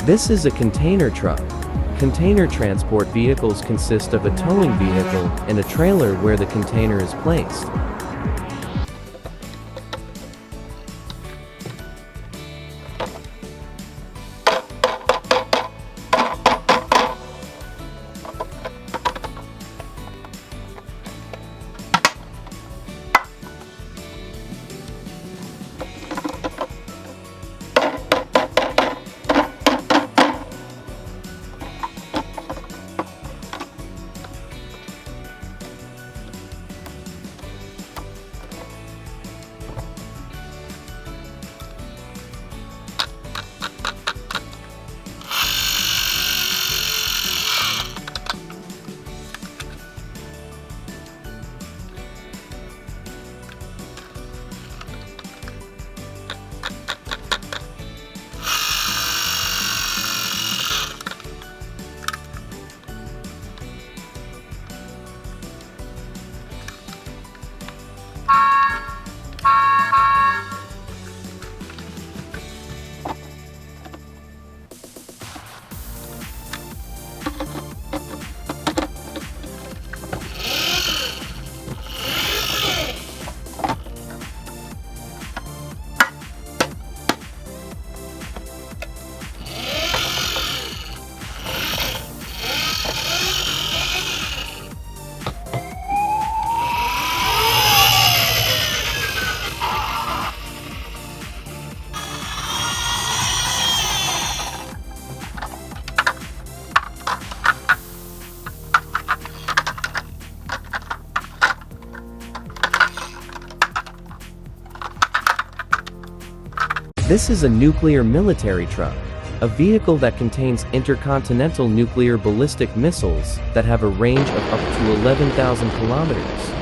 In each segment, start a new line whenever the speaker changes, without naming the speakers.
This is a container truck. Container transport vehicles consist of a towing vehicle and a trailer where the container is placed. This is a nuclear military truck, a vehicle that contains intercontinental nuclear ballistic missiles that have a range of up to 11,000 kilometers.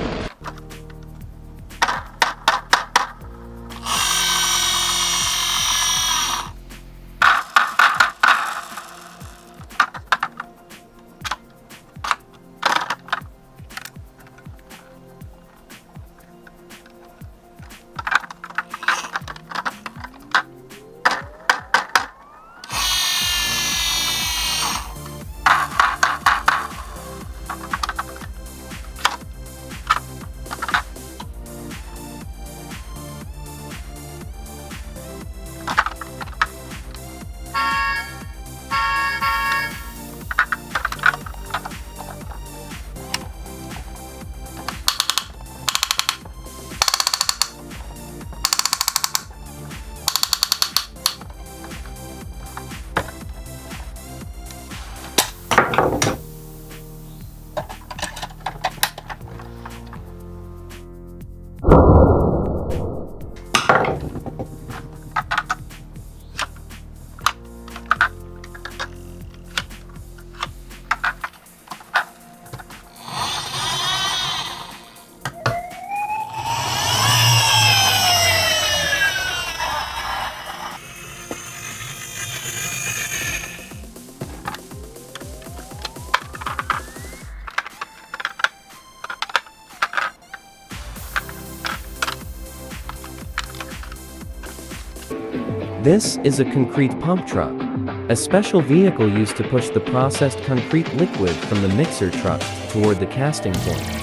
This is a concrete pump truck, a special vehicle used to push the processed concrete liquid from the mixer truck toward the casting point.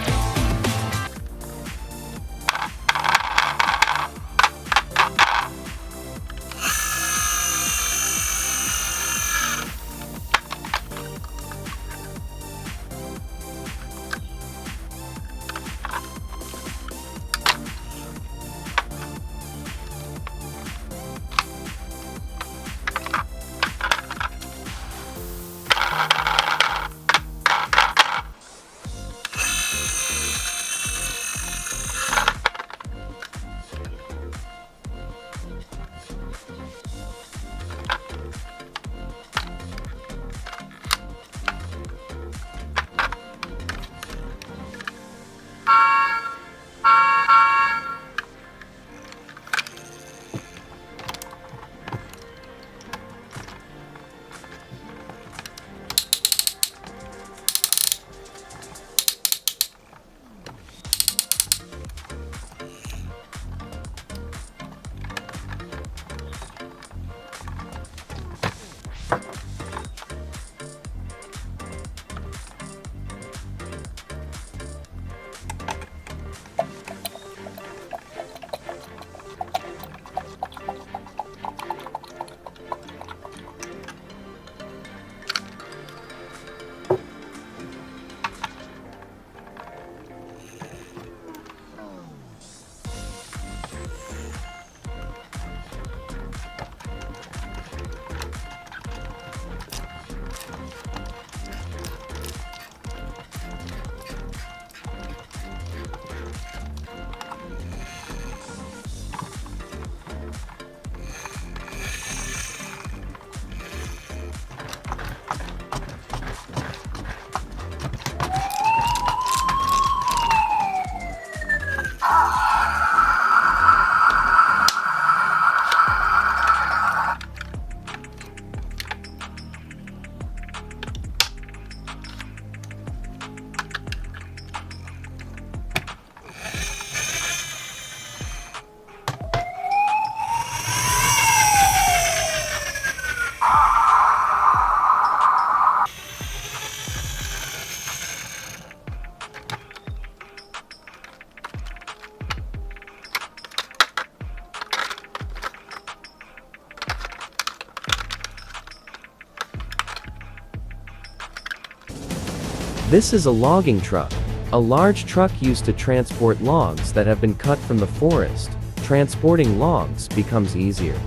This is a logging truck, a large truck used to transport logs that have been cut from the forest. Transporting logs becomes easier.